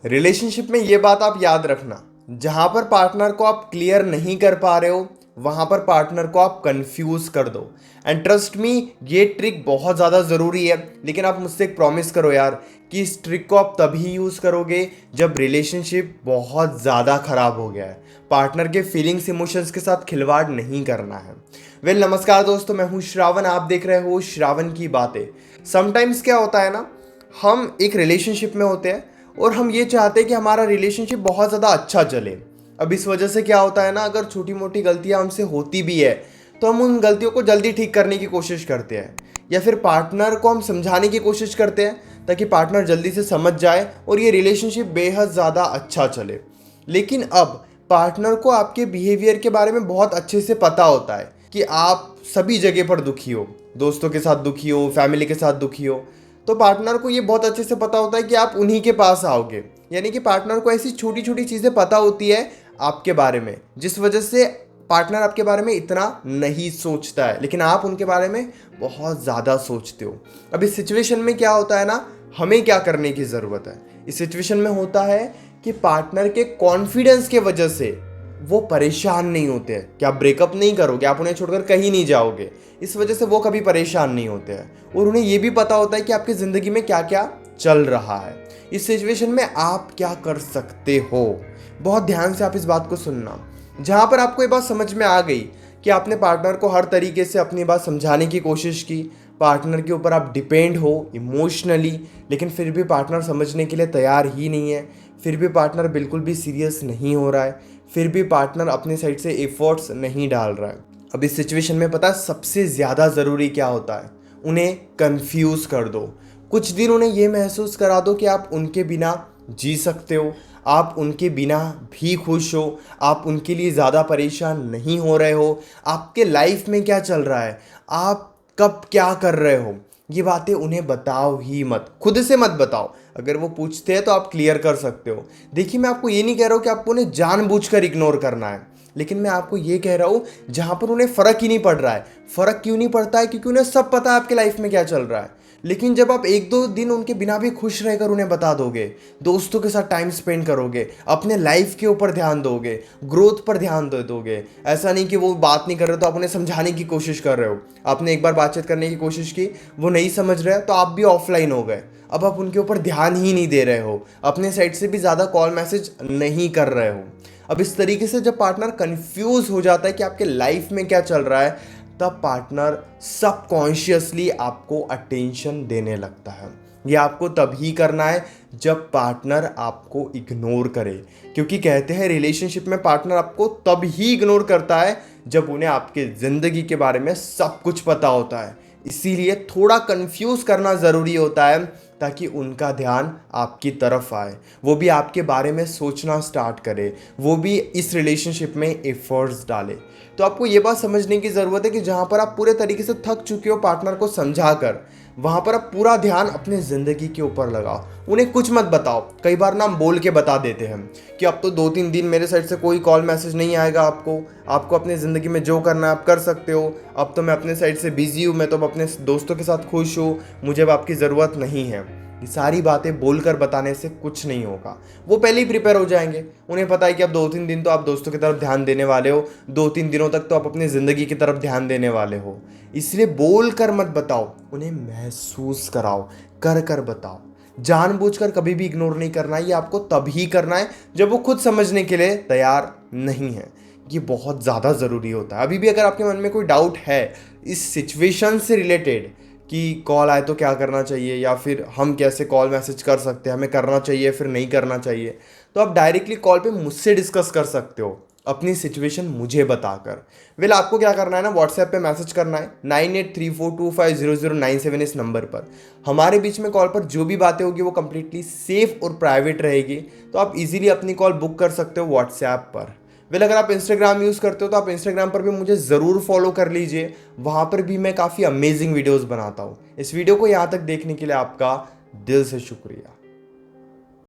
Relationship में ये बात आप याद रखना, जहां पर पार्टनर को आप क्लियर नहीं कर पा रहे हो वहां पर पार्टनर को आप कंफ्यूज कर दो। एंड ट्रस्ट मी, ये ट्रिक बहुत ज़्यादा ज़रूरी है। लेकिन आप मुझसे एक प्रॉमिस करो यार कि इस ट्रिक को आप तभी यूज़ करोगे जब रिलेशनशिप बहुत ज़्यादा ख़राब हो गया है। पार्टनर के फीलिंग्स इमोशंस के साथ खिलवाड़ नहीं करना है। नमस्कार दोस्तों, मैं हूँ श्रावण, आप देख रहे हो श्रावण की बातें। समटाइम्स क्या होता है ना, हम एक रिलेशनशिप में होते हैं और हम ये चाहते हैं कि हमारा रिलेशनशिप बहुत ज़्यादा अच्छा चले। अब इस वजह से क्या होता है ना, अगर छोटी मोटी गलतियां हमसे होती भी है तो हम उन गलतियों को जल्दी ठीक करने की कोशिश करते हैं, या फिर पार्टनर को हम समझाने की कोशिश करते हैं ताकि पार्टनर जल्दी से समझ जाए और ये रिलेशनशिप बेहद ज़्यादा अच्छा चले। लेकिन अब पार्टनर को आपके बिहेवियर के बारे में बहुत अच्छे से पता होता है कि आप सभी जगह पर दुखी हो, दोस्तों के साथ दुखी हो, फैमिली के साथ दुखी हो। तो पार्टनर को ये बहुत अच्छे से पता होता है कि आप उन्हीं के पास आओगे। यानी कि पार्टनर को ऐसी छोटी छोटी चीज़ें पता होती है आपके बारे में, जिस वजह से पार्टनर आपके बारे में इतना नहीं सोचता है, लेकिन आप उनके बारे में बहुत ज़्यादा सोचते हो। अब इस सिचुएशन में क्या होता है ना, हमें क्या करने की ज़रूरत है। इस सिचुएशन में होता है कि पार्टनर के कॉन्फिडेंस के वजह से वो परेशान नहीं होते हैं कि आप ब्रेकअप नहीं करोगे, आप उन्हें छोड़कर कहीं नहीं जाओगे। इस वजह से वो कभी परेशान नहीं होते हैं और उन्हें ये भी पता होता है कि आपकी ज़िंदगी में क्या क्या चल रहा है। इस सिचुएशन में आप क्या कर सकते हो, बहुत ध्यान से आप इस बात को सुनना। जहाँ पर आपको ये बात समझ में आ गई कि आपने पार्टनर को हर तरीके से अपनी बात समझाने की कोशिश की, पार्टनर के ऊपर आप डिपेंड हो इमोशनली, लेकिन फिर भी पार्टनर समझने के लिए तैयार ही नहीं है, फिर भी पार्टनर बिल्कुल भी सीरियस नहीं हो रहा है, फिर भी पार्टनर अपने साइड से एफर्ट्स नहीं डाल रहा है। अब इस सिचुएशन में पता है सबसे ज़्यादा ज़रूरी क्या होता है, उन्हें कंफ्यूज कर दो। कुछ दिन उन्हें ये महसूस करा दो कि आप उनके बिना जी सकते हो, आप उनके बिना भी खुश हो, आप उनके लिए ज़्यादा परेशान नहीं हो रहे हो, आपके लाइफ में क्या चल रहा है, आप कब क्या कर रहे हो, ये बातें उन्हें बताओ ही मत, खुद से मत बताओ। अगर वो पूछते हैं तो आप क्लियर कर सकते हो। देखिए, मैं आपको ये नहीं कह रहा हूँ कि आपको उन्हें जानबूझकर इग्नोर करना है, लेकिन मैं आपको ये कह रहा हूँ जहाँ पर उन्हें फ़र्क ही नहीं पड़ रहा है। फ़र्क क्यों नहीं पड़ता है? क्योंकि उन्हें सब पता है आपके लाइफ में क्या चल रहा है। लेकिन जब आप एक दो दिन उनके बिना भी खुश रहकर उन्हें बता दोगे, दोस्तों के साथ टाइम स्पेंड करोगे, अपने लाइफ के ऊपर ध्यान दोगे, ग्रोथ पर ध्यान दे दोगे। ऐसा नहीं कि वो बात नहीं कर रहे तो आप उन्हें समझाने की कोशिश कर रहे हो। आपने एक बार बातचीत करने की कोशिश की, वो नहीं समझ रहे तो आप भी ऑफलाइन हो गए। अब आप उनके ऊपर ध्यान ही नहीं दे रहे हो, अपने साइड से भी ज़्यादा कॉल मैसेज नहीं कर रहे हो। अब इस तरीके से जब पार्टनर कंफ्यूज हो जाता है कि आपके लाइफ में क्या चल रहा है, तब पार्टनर सबकॉन्शियसली आपको अटेंशन देने लगता है। ये आपको तभी करना है जब पार्टनर आपको इग्नोर करे, क्योंकि कहते हैं रिलेशनशिप में पार्टनर आपको तब ही इग्नोर करता है जब उन्हें आपके ज़िंदगी के बारे में सब कुछ पता होता है। इसीलिए थोड़ा कंफ्यूज करना ज़रूरी होता है ताकि उनका ध्यान आपकी तरफ आए, वो भी आपके बारे में सोचना स्टार्ट करे, वो भी इस रिलेशनशिप में एफर्ट्स डाले। तो आपको ये बात समझने की ज़रूरत है कि जहाँ पर आप पूरे तरीके से थक चुके हो पार्टनर को समझा कर, वहाँ पर आप पूरा ध्यान अपने ज़िंदगी के ऊपर लगाओ। उन्हें कुछ मत बताओ। कई बार ना हम बोल के बता देते हैं कि अब तो 2-3 दिन मेरे साइड से कोई कॉल मैसेज नहीं आएगा, आपको अपनी ज़िंदगी में जो करना है आप कर सकते हो, अब तो मैं अपने साइड से बिज़ी हूँ, मैं तो अपने दोस्तों के साथ खुश हूँ, मुझे अब आपकी ज़रूरत नहीं है। ये सारी बातें बोलकर बताने से कुछ नहीं होगा। वो पहले ही प्रिपेयर हो जाएंगे। उन्हें पता है कि अब 2-3 दिन तो आप दोस्तों की तरफ ध्यान देने वाले हो, 2-3 दिनों तक तो आप अपनी ज़िंदगी की तरफ ध्यान देने वाले हो। इसलिए बोल कर मत बताओ, उन्हें महसूस कराओ, कर कर बताओ। जानबूझकर कभी भी इग्नोर नहीं करना है। ये आपको तभी करना है जब वो खुद समझने के लिए तैयार नहीं है। ये बहुत ज़्यादा ज़रूरी होता है। अभी भी अगर आपके मन में कोई डाउट है इस सिचुएशन से रिलेटेड कि कॉल आए तो क्या करना चाहिए, या फिर हम कैसे कॉल मैसेज कर सकते हैं, हमें करना चाहिए फिर नहीं करना चाहिए, तो आप डायरेक्टली कॉल पे मुझसे डिस्कस कर सकते हो अपनी सिचुएशन मुझे बताकर। आपको क्या करना है ना, व्हाट्सएप पे मैसेज करना है 9834250097 इस नंबर पर। हमारे बीच में कॉल पर जो भी बातें होगी वो कंप्लीटली सेफ और प्राइवेट रहेगी, तो आप इजीली अपनी कॉल बुक कर सकते हो व्हाट्सएप पर। अगर आप इंस्टाग्राम यूज़ करते हो तो आप इंस्टाग्राम पर भी मुझे ज़रूर फॉलो कर लीजिए, वहाँ पर भी मैं काफ़ी अमेजिंग वीडियोज़ बनाता हूँ। इस वीडियो को यहाँ तक देखने के लिए आपका दिल से शुक्रिया।